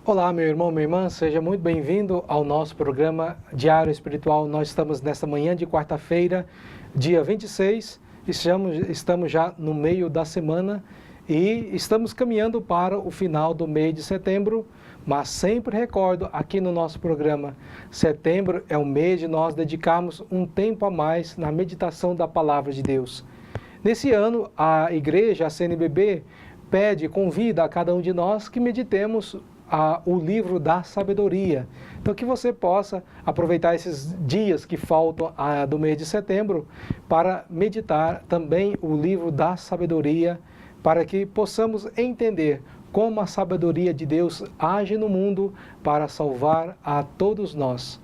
Olá, meu irmão, minha irmã, seja muito bem-vindo ao nosso programa Diário Espiritual. Nós estamos nesta manhã de quarta-feira, dia 26, estamos já no meio da semana e estamos caminhando para o final do mês de setembro, mas sempre recordo aqui no nosso programa, setembro é o mês de nós dedicarmos um tempo a mais na meditação da Palavra de Deus. Nesse ano, a igreja, a CNBB, convida a cada um de nós que meditemos o livro da sabedoria. Então, que você possa aproveitar esses dias que faltam do mês de setembro para meditar também o livro da sabedoria, para que possamos entender como a sabedoria de Deus age no mundo para salvar a todos nós.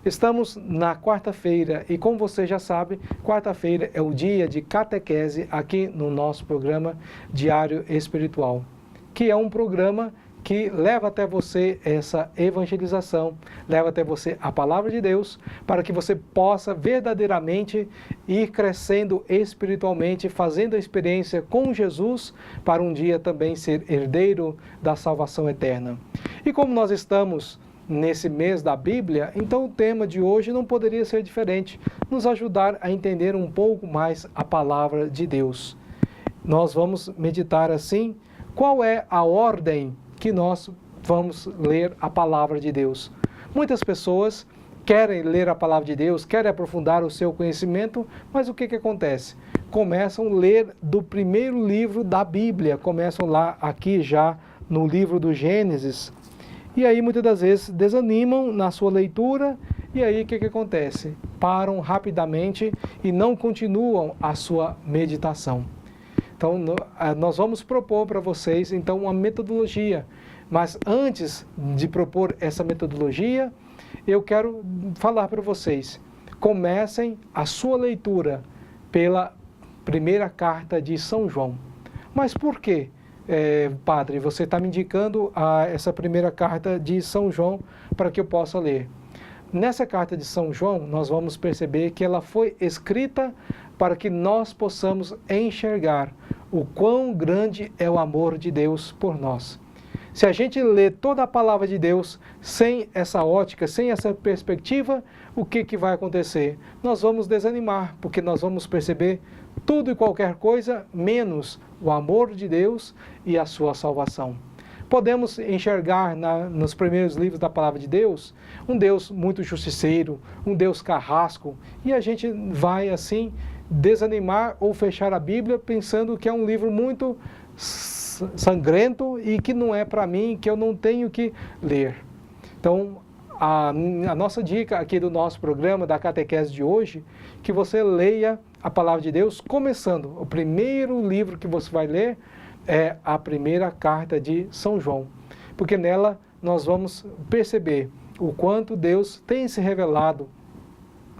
Estamos na quarta-feira e, como você já sabe, quarta-feira é o dia de catequese aqui no nosso programa Diário Espiritual, que é um programa que leva até você essa evangelização, leva até você a Palavra de Deus, para que você possa verdadeiramente ir crescendo espiritualmente, fazendo a experiência com Jesus, para um dia também ser herdeiro da salvação eterna. E como nós estamos nesse mês da Bíblia, então o tema de hoje não poderia ser diferente, nos ajudar a entender um pouco mais a Palavra de Deus. Nós vamos meditar assim, qual é a ordem que nós vamos ler a Palavra de Deus. Muitas pessoas querem ler a Palavra de Deus, querem aprofundar o seu conhecimento, mas o que acontece? Começam a ler do primeiro livro da Bíblia, começam lá aqui já no livro do Gênesis, e aí muitas das vezes desanimam na sua leitura, e aí o que acontece? Param rapidamente e não continuam a sua meditação. Então, nós vamos propor para vocês, então, uma metodologia. Mas antes de propor essa metodologia, eu quero falar para vocês. Comecem a sua leitura pela primeira carta de São João. Mas por quê, padre, você está me indicando essa primeira carta de São João para que eu possa ler? Nessa carta de São João, nós vamos perceber que ela foi escrita para que nós possamos enxergar o quão grande é o amor de Deus por nós. Se a gente lê toda a palavra de Deus sem essa ótica, sem essa perspectiva, o que vai acontecer? Nós vamos desanimar, porque nós vamos perceber tudo e qualquer coisa menos o amor de Deus e a sua salvação. Podemos enxergar nos primeiros livros da Palavra de Deus um Deus muito justiceiro, um Deus carrasco, e a gente vai assim desanimar ou fechar a Bíblia pensando que é um livro muito sangrento e que não é para mim, que eu não tenho que ler. Então, a nossa dica aqui do nosso programa, da catequese de hoje, que você leia a Palavra de Deus começando. O primeiro livro que você vai ler é a primeira carta de São João, porque nela nós vamos perceber o quanto Deus tem se revelado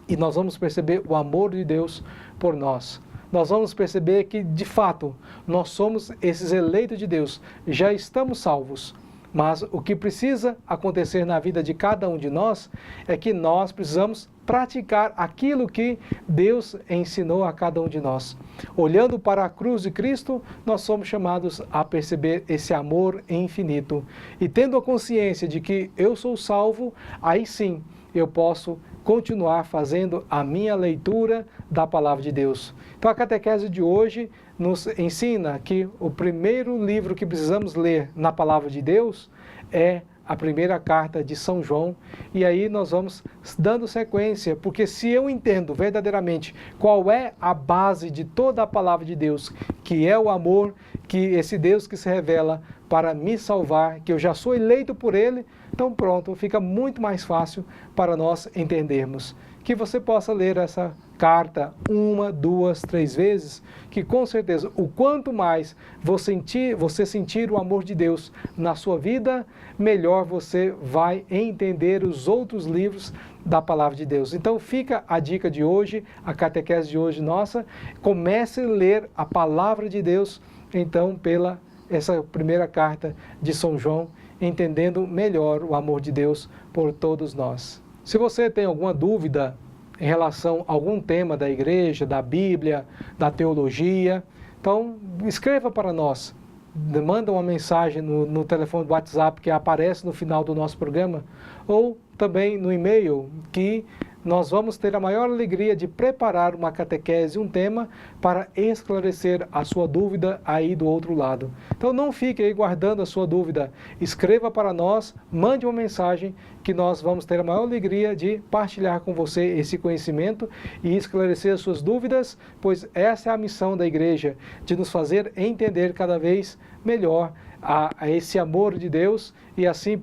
e nós vamos perceber o amor de Deus por nós. Nós vamos perceber que, de fato, nós somos esses eleitos de Deus, já estamos salvos. Mas o que precisa acontecer na vida de cada um de nós é que nós precisamos praticar aquilo que Deus ensinou a cada um de nós. Olhando para a cruz de Cristo, nós somos chamados a perceber esse amor infinito. E tendo a consciência de que eu sou salvo, aí sim eu posso continuar fazendo a minha leitura da Palavra de Deus. Então a catequese de hoje nos ensina que o primeiro livro que precisamos ler na Palavra de Deus é a primeira carta de São João, e aí nós vamos dando sequência, porque se eu entendo verdadeiramente qual é a base de toda a Palavra de Deus, que é o amor, que esse Deus que se revela para me salvar, que eu já sou eleito por Ele, então pronto, fica muito mais fácil para nós entendermos. Que você possa ler essa carta 1, 2, 3 vezes, que com certeza, o quanto mais você sentir o amor de Deus na sua vida, melhor você vai entender os outros livros da Palavra de Deus. Então fica a dica de hoje, a catequese de hoje nossa, comece a ler a Palavra de Deus, então pela essa primeira carta de São João, entendendo melhor o amor de Deus por todos nós. Se você tem alguma dúvida em relação a algum tema da igreja, da Bíblia, da teologia, então escreva para nós. manda uma mensagem no telefone do WhatsApp que aparece no final do nosso programa, ou também no e-mail, que nós vamos ter a maior alegria de preparar uma catequese, um tema, para esclarecer a sua dúvida aí do outro lado. Então não fique aí guardando a sua dúvida, escreva para nós, mande uma mensagem, que nós vamos ter a maior alegria de partilhar com você esse conhecimento e esclarecer as suas dúvidas, pois essa é a missão da igreja, de nos fazer entender cada vez melhor a esse amor de Deus e assim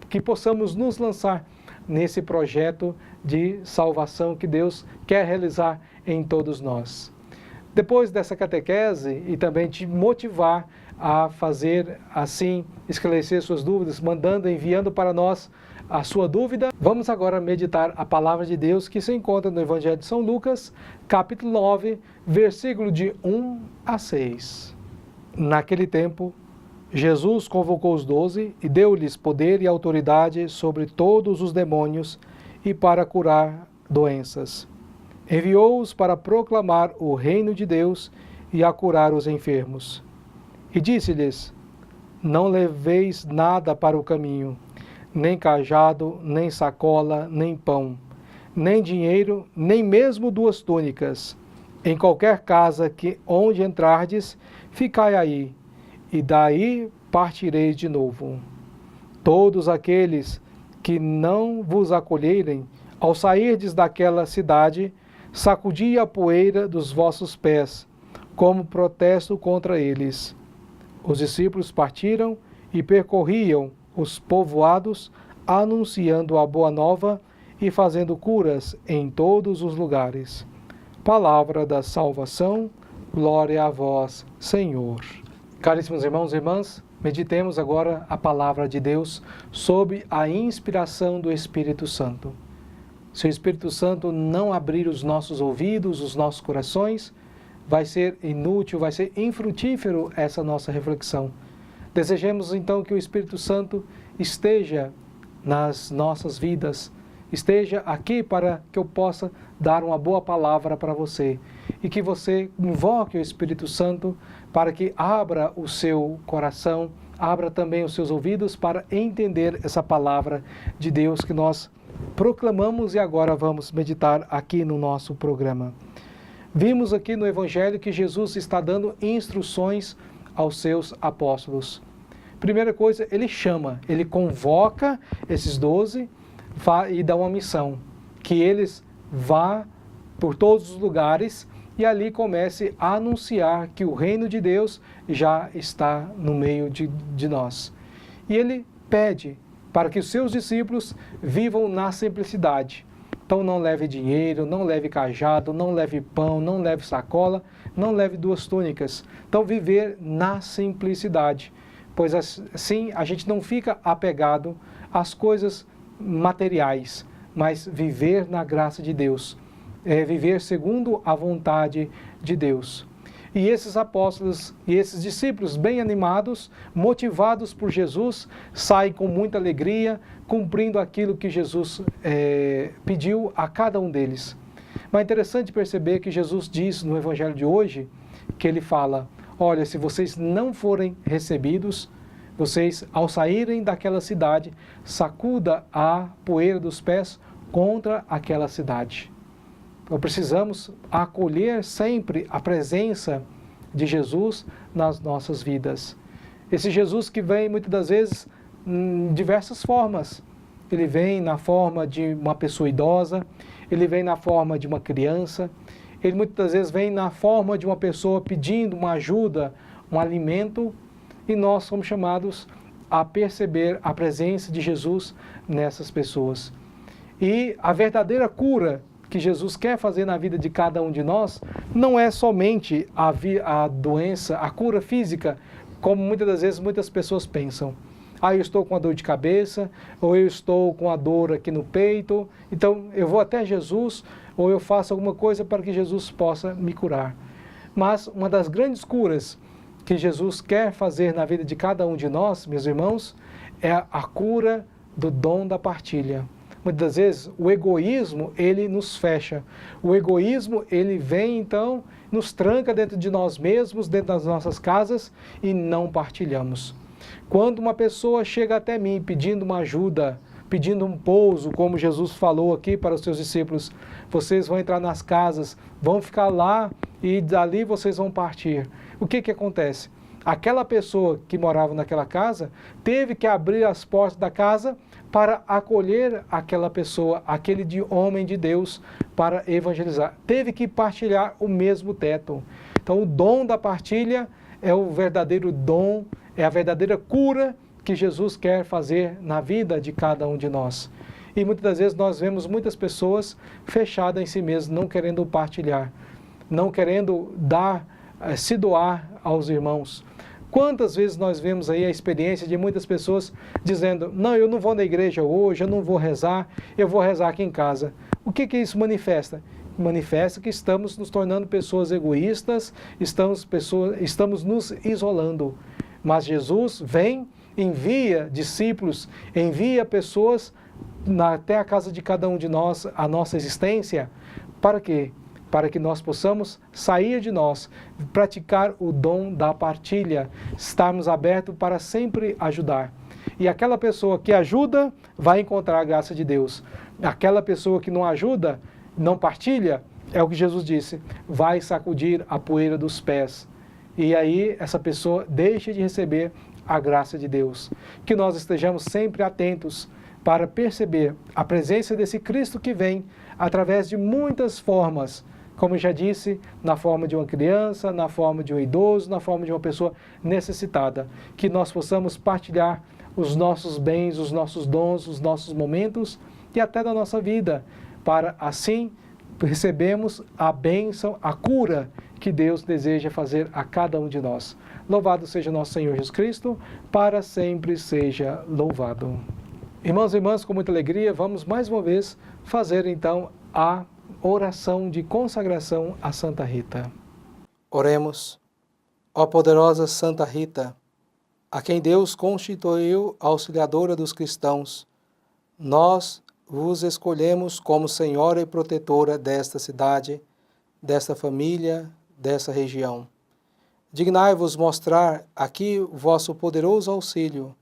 que possamos nos lançar nesse projeto de salvação que Deus quer realizar em todos nós. Depois dessa catequese e também te motivar a fazer assim, esclarecer suas dúvidas, enviando para nós a sua dúvida, vamos agora meditar a palavra de Deus que se encontra no Evangelho de São Lucas, capítulo 9, versículo de 1 a 6. Naquele tempo, Jesus convocou os 12 e deu-lhes poder e autoridade sobre todos os demônios e para curar doenças. Enviou-os para proclamar o reino de Deus e a curar os enfermos. E disse-lhes: não leveis nada para o caminho, nem cajado, nem sacola, nem pão, nem dinheiro, nem mesmo 2 túnicas. Em qualquer casa onde entrardes, ficai aí, e daí partireis de novo. Todos aqueles que não vos acolherem, ao sairdes daquela cidade, sacudi a poeira dos vossos pés, como protesto contra eles. Os discípulos partiram e percorriam os povoados, anunciando a boa nova e fazendo curas em todos os lugares. Palavra da salvação, glória a vós, Senhor. Caríssimos irmãos e irmãs, meditemos agora a palavra de Deus sob a inspiração do Espírito Santo. Se o Espírito Santo não abrir os nossos ouvidos, os nossos corações, vai ser inútil, vai ser infrutífero essa nossa reflexão. Desejemos então que o Espírito Santo esteja nas nossas vidas, esteja aqui para que eu possa dar uma boa palavra para você e que você invoque o Espírito Santo para que abra o seu coração, abra também os seus ouvidos para entender essa palavra de Deus que nós proclamamos e agora vamos meditar aqui no nosso programa. Vimos aqui no Evangelho que Jesus está dando instruções aos seus apóstolos. Primeira coisa, ele chama, ele convoca esses 12 e dá uma missão, que eles vá por todos os lugares e ali comece a anunciar que o reino de Deus já está no meio de nós. E ele pede para que os seus discípulos vivam na simplicidade. Então não leve dinheiro, não leve cajado, não leve pão, não leve sacola, não leve 2 túnicas. Então viver na simplicidade, pois assim a gente não fica apegado às coisas materiais, mas viver na graça de Deus, viver segundo a vontade de Deus. E esses apóstolos e esses discípulos bem animados, motivados por Jesus, saem com muita alegria, cumprindo aquilo que Jesus pediu a cada um deles. Mas é interessante perceber que Jesus diz no Evangelho de hoje, que ele fala: olha, se vocês não forem recebidos, vocês, ao saírem daquela cidade, sacuda a poeira dos pés contra aquela cidade. Então precisamos acolher sempre a presença de Jesus nas nossas vidas. Esse Jesus que vem muitas das vezes em diversas formas. Ele vem na forma de uma pessoa idosa, ele vem na forma de uma criança, ele muitas das vezes vem na forma de uma pessoa pedindo uma ajuda, um alimento, e nós somos chamados a perceber a presença de Jesus nessas pessoas. E a verdadeira cura que Jesus quer fazer na vida de cada um de nós não é somente a doença, a cura física, como muitas das vezes muitas pessoas pensam. Eu estou com a dor de cabeça, ou eu estou com a dor aqui no peito, então eu vou até Jesus, ou eu faço alguma coisa para que Jesus possa me curar. Mas uma das grandes curas que Jesus quer fazer na vida de cada um de nós, meus irmãos, é a cura do dom da partilha. Muitas das vezes o egoísmo, ele nos fecha. O egoísmo, ele vem então, nos tranca dentro de nós mesmos, dentro das nossas casas e não partilhamos. Quando uma pessoa chega até mim pedindo uma ajuda, pedindo um pouso, como Jesus falou aqui para os seus discípulos, vocês vão entrar nas casas, vão ficar lá e dali vocês vão partir. O que acontece? Aquela pessoa que morava naquela casa teve que abrir as portas da casa para acolher aquela pessoa, aquele homem de Deus, para evangelizar. Teve que partilhar o mesmo teto. Então o dom da partilha é o verdadeiro dom, é a verdadeira cura que Jesus quer fazer na vida de cada um de nós. E muitas das vezes nós vemos muitas pessoas fechadas em si mesmas, não querendo partilhar, não querendo se doar aos irmãos. Quantas vezes nós vemos aí a experiência de muitas pessoas dizendo, não, eu não vou na igreja hoje, eu não vou rezar, eu vou rezar aqui em casa. O que isso manifesta? Manifesta que estamos nos tornando pessoas egoístas, estamos nos isolando. Mas Jesus vem, envia discípulos, envia pessoas até a casa de cada um de nós, a nossa existência, para quê? Para que nós possamos sair de nós, praticar o dom da partilha, estarmos abertos para sempre ajudar. E aquela pessoa que ajuda vai encontrar a graça de Deus. Aquela pessoa que não ajuda, não partilha, é o que Jesus disse, vai sacudir a poeira dos pés. E aí essa pessoa deixa de receber a graça de Deus. Que nós estejamos sempre atentos para perceber a presença desse Cristo que vem através de muitas formas, como eu já disse, na forma de uma criança, na forma de um idoso, na forma de uma pessoa necessitada. Que nós possamos partilhar os nossos bens, os nossos dons, os nossos momentos e até da nossa vida, para assim recebermos a bênção, a cura que Deus deseja fazer a cada um de nós. Louvado seja nosso Senhor Jesus Cristo, para sempre seja louvado. Irmãos e irmãs, com muita alegria, vamos mais uma vez fazer então a oração de consagração a Santa Rita. Oremos. Ó poderosa Santa Rita, a quem Deus constituiu auxiliadora dos cristãos, nós vos escolhemos como senhora e protetora desta cidade, desta família, dessa região. Dignai-vos mostrar aqui o vosso poderoso auxílio.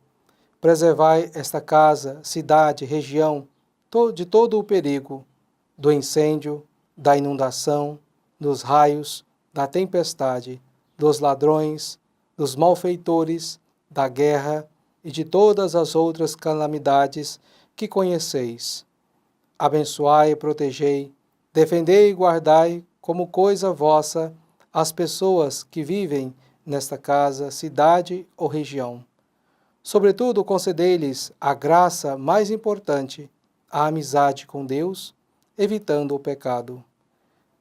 Preservai esta casa, cidade, região, de todo o perigo, do incêndio, da inundação, dos raios, da tempestade, dos ladrões, dos malfeitores, da guerra e de todas as outras calamidades que conheceis. Abençoai e protegei, defendei e guardai como coisa vossa as pessoas que vivem nesta casa, cidade ou região. Sobretudo, concedei-lhes a graça mais importante, a amizade com Deus, evitando o pecado.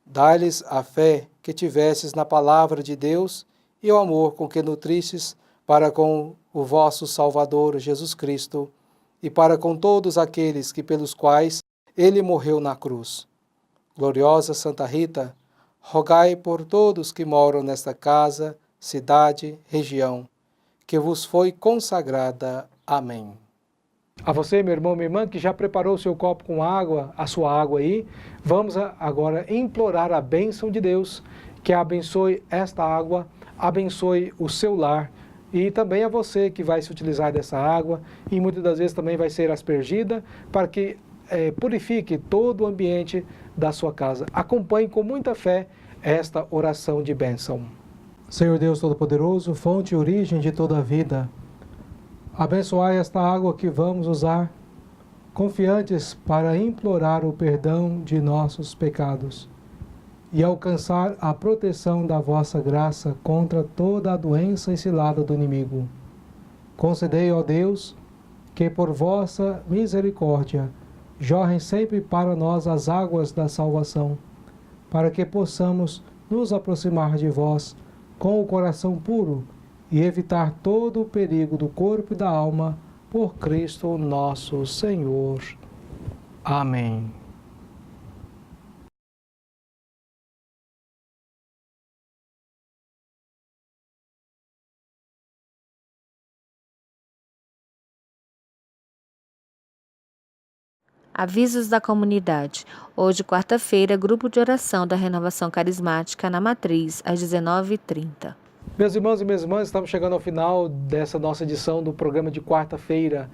Dai-lhes a fé que tivesses na palavra de Deus e o amor com que nutristes para com o vosso Salvador Jesus Cristo e para com todos aqueles que pelos quais ele morreu na cruz. Gloriosa Santa Rita, rogai por todos que moram nesta casa, cidade, região, que vos foi consagrada. Amém. A você, meu irmão, minha irmã, que já preparou o seu copo com água, a sua água aí, vamos agora implorar a bênção de Deus, que abençoe esta água, abençoe o seu lar, e também a você que vai se utilizar dessa água, e muitas das vezes também vai ser aspergida, para que purifique todo o ambiente da sua casa. Acompanhe com muita fé esta oração de bênção. Senhor Deus Todo-Poderoso, fonte e origem de toda a vida, abençoai esta água que vamos usar, confiantes para implorar o perdão de nossos pecados e alcançar a proteção da vossa graça contra toda a doença e cilada do inimigo. Concedei, ó Deus, que por vossa misericórdia jorrem sempre para nós as águas da salvação, para que possamos nos aproximar de vós com o coração puro e evitar todo o perigo do corpo e da alma, por Cristo nosso Senhor. Amém. Avisos da comunidade. Hoje, quarta-feira, grupo de oração da Renovação Carismática na Matriz, às 19h30. Meus irmãos e minhas irmãs, estamos chegando ao final dessa nossa edição do programa de quarta-feira.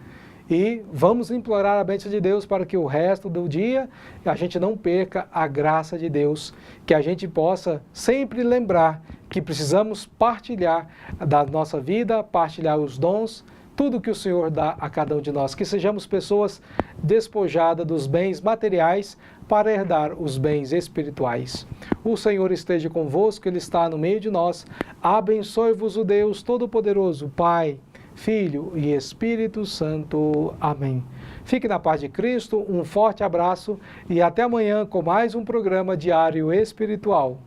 E vamos implorar a bênção de Deus para que o resto do dia a gente não perca a graça de Deus, que a gente possa sempre lembrar que precisamos partilhar da nossa vida, partilhar os dons, tudo que o Senhor dá a cada um de nós, que sejamos pessoas despojadas dos bens materiais para herdar os bens espirituais. O Senhor esteja convosco, Ele está no meio de nós. Abençoe-vos o Deus Todo-Poderoso, Pai, Filho e Espírito Santo. Amém. Fique na paz de Cristo, um forte abraço e até amanhã com mais um programa diário espiritual.